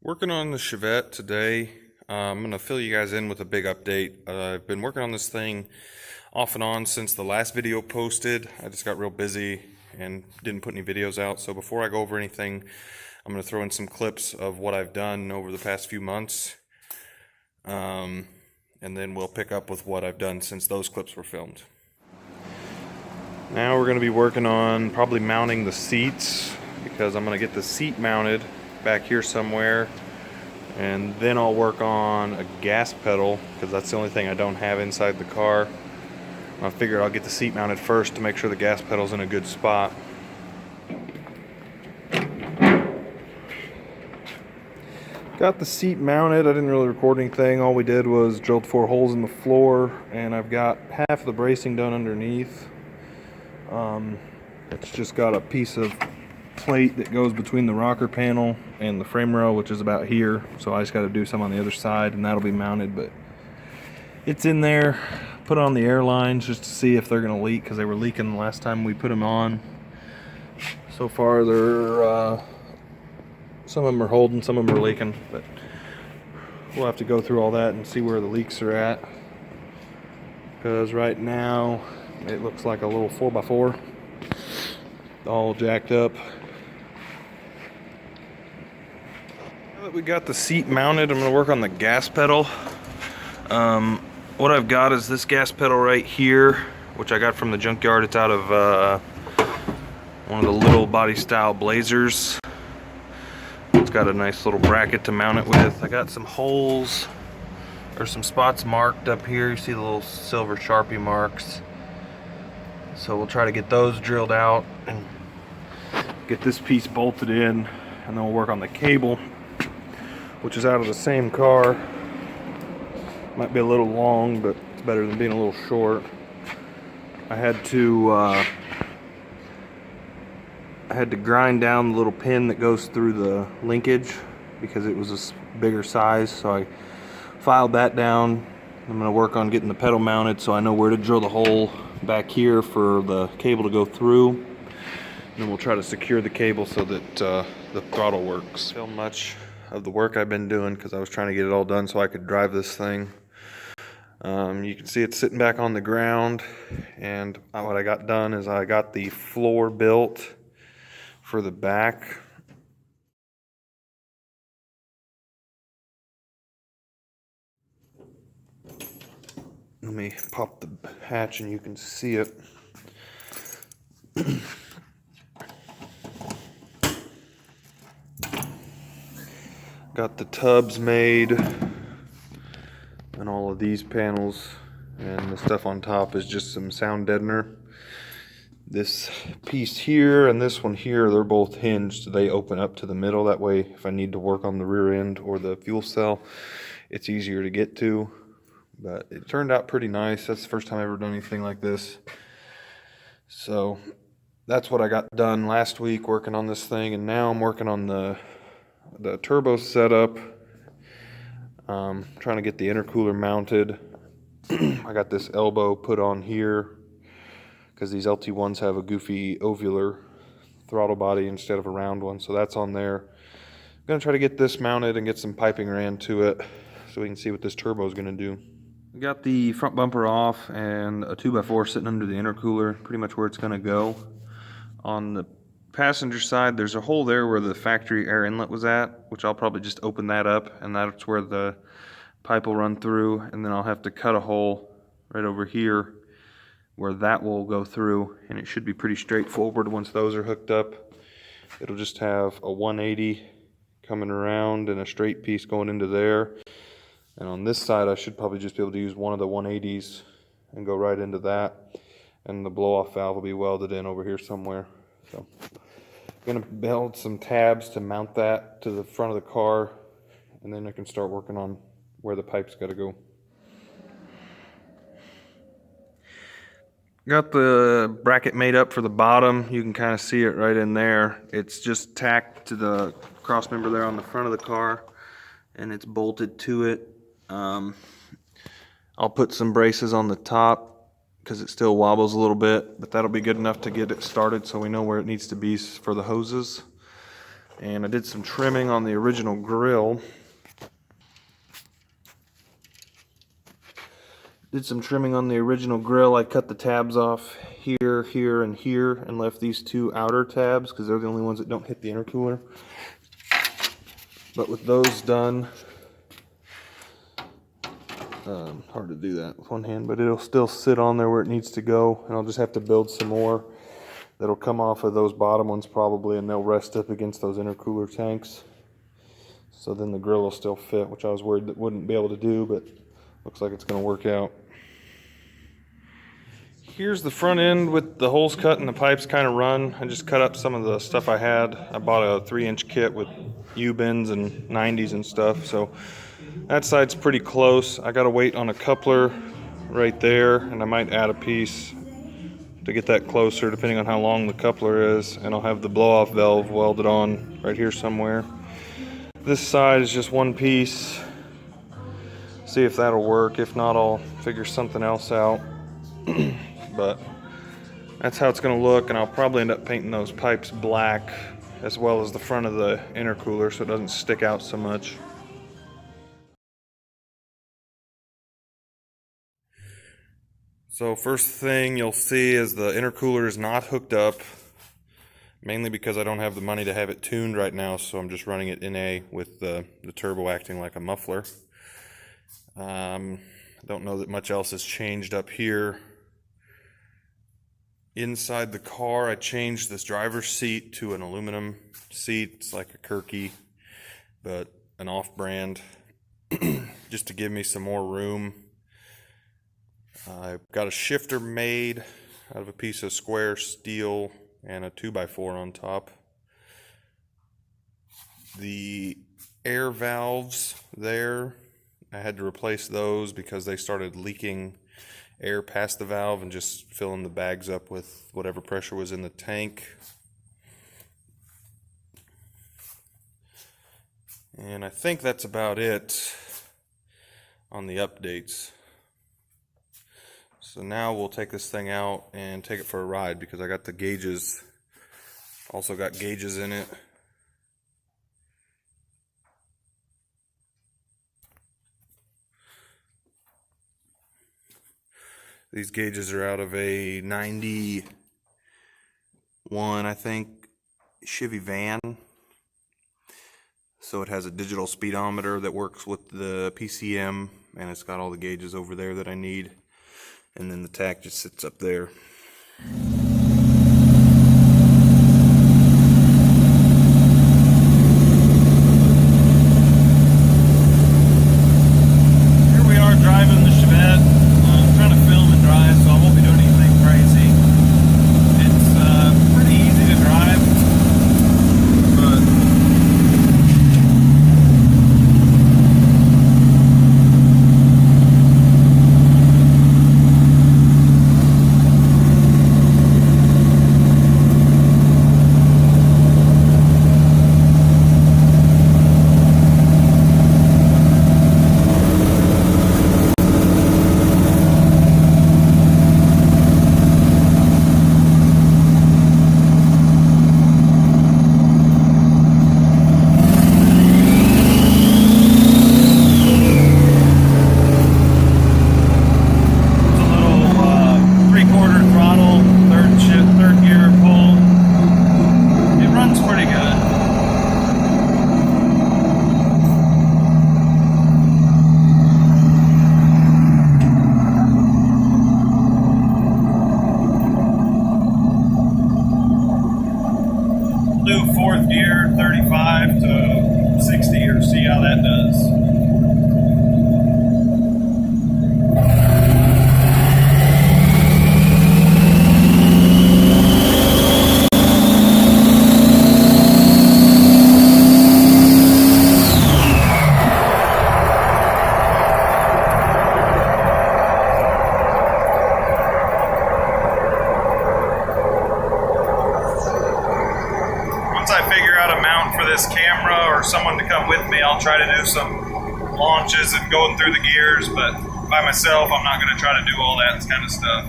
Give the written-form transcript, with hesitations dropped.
Working on the Chevette today. I'm going to fill you guys in with a big update. I've been working on this thing off and on since the last video posted. I just got real busy and didn't put any videos out. So before I go over anything, I'm going to throw in some clips of what I've done over the past few months. And then we'll pick up with what I've done since those clips were filmed. Now we're going to be working on probably mounting the seats, because I'm going to get the seat mounted back here somewhere, and then I'll work on a gas pedal, because that's the only thing I don't have inside the car. I figured I'll get the seat mounted first to make sure the gas pedal's in a good spot. Got the seat mounted. I didn't really record anything. All we did was drilled 4 holes in the floor, and I've got half of the bracing done underneath. It's just got a piece of plate that goes between the rocker panel and the frame rail, which is about here, so I just got to do some on the other side and that'll be mounted. But it's in there. Put on the air lines just to see if they're going to leak, because they were leaking the last time we put them on. So far they're some of them are holding, some of them are leaking, but we'll have to go through all that and see where the leaks are at, because right now it looks like a little 4x4 all jacked up. Now that we got the seat mounted, I'm going to work on the gas pedal. What I've got is this gas pedal right here, which I got from the junkyard. It's out of one of the little body style Blazers. It's got a nice little bracket to mount it with. I got some holes, or some spots marked up here. You see the little silver Sharpie marks. So we'll try to get those drilled out and get this piece bolted in, and then we'll work on the cable, which is out of the same car. Might be a little long, but it's better than being a little short. I had to grind down the little pin that goes through the linkage, because it was a bigger size, so I filed that down. I'm going to work on getting the pedal mounted so I know where to drill the hole back here for the cable to go through. And then we'll try to secure the cable so that the throttle works. So much of the work I've been doing, because I was trying to get it all done so I could drive this thing. You can see it's sitting back on the ground, and what I got done is I got the floor built for the back. Let me pop the hatch and you can see it. Got the tubs made, and all of these panels, and the stuff on top is just some sound deadener. This piece here and this one here, they're both hinged. They open up to the middle. That way, if I need to work on the rear end or the fuel cell, it's easier to get to. But it turned out pretty nice. That's the first time I've ever done anything like this. So that's what I got done last week, working on this thing, and now I'm working on the turbo setup. Trying to get the intercooler mounted. I got this elbow put on here because these LT1s have a goofy ovular throttle body instead of a round one, so that's on there. I'm gonna try to get this mounted and get some piping ran to it so we can see what this turbo is gonna do. We got the front bumper off and a 2x4 sitting under the intercooler, pretty much where it's gonna go. On the passenger side, there's a hole there where the factory air inlet was at, which I'll probably just open that up, and that's where the pipe will run through, and then I'll have to cut a hole right over here where that will go through, and it should be pretty straightforward once those are hooked up. It'll just have a 180 coming around and a straight piece going into there. And on this side, I should probably just be able to use one of the 180s and go right into that. And the blow-off valve will be welded in over here somewhere. So I'm gonna build some tabs to mount that to the front of the car, and then I can start working on where the pipe's gotta go. Got the bracket made up for the bottom. You can kind of see it right in there. It's just tacked to the cross member there on the front of the car, and it's bolted to it. I'll put some braces on the top because it still wobbles a little bit, but that'll be good enough to get it started so we know where it needs to be for the hoses. And I did some trimming on the original grill. I cut the tabs off here, here, and here, and left these two outer tabs because they're the only ones that don't hit the intercooler. But with those done, hard to do that with one hand, but it'll still sit on there where it needs to go, and I'll just have to build some more that'll come off of those bottom ones probably, and they'll rest up against those intercooler tanks. So then the grill will still fit, which I was worried that wouldn't be able to do, but looks like it's going to work out. Here's the front end with the holes cut and the pipes kind of run. I just cut up some of the stuff I had. I bought a 3-inch kit with U-bends and 90s and stuff, so that side's pretty close. I got to wait on a coupler right there, and I might add a piece to get that closer depending on how long the coupler is, and I'll have the blow-off valve welded on right here somewhere. This side is just one piece. See if that'll work. If not, I'll figure something else out. But that's how it's going to look, and I'll probably end up painting those pipes black as well as the front of the intercooler so it doesn't stick out so much. So first thing you'll see is the intercooler is not hooked up, mainly because I don't have the money to have it tuned right now, so I'm just running it NA with the turbo acting like a muffler. I don't know that much else has changed up here. Inside the car, I changed this driver's seat to an aluminum seat. It's like a Kirky, but an off-brand, just to give me some more room. I've got a shifter made out of a piece of square steel and a 2x4 on top. The air valves there, I had to replace those because they started leaking air past the valve and just filling the bags up with whatever pressure was in the tank. And I think that's about it on the updates. So now we'll take this thing out and take it for a ride because I got the gauges, also got gauges in it. These gauges are out of a 91, I think, Chevy van. So it has a digital speedometer that works with the PCM, and it's got all the gauges over there that I need. And then the tach just sits up there. Here we are driving the Chevette. I'm trying to film and drive, so I won't be doing anything crazy. It's pretty easy to drive, but do 4th gear, 35 to 60, or see how that does. Once I figure out a mount for this camera or someone to come with me, I'll try to do some launches and going through the gears, but by myself I'm not going to try to do all that kind of stuff.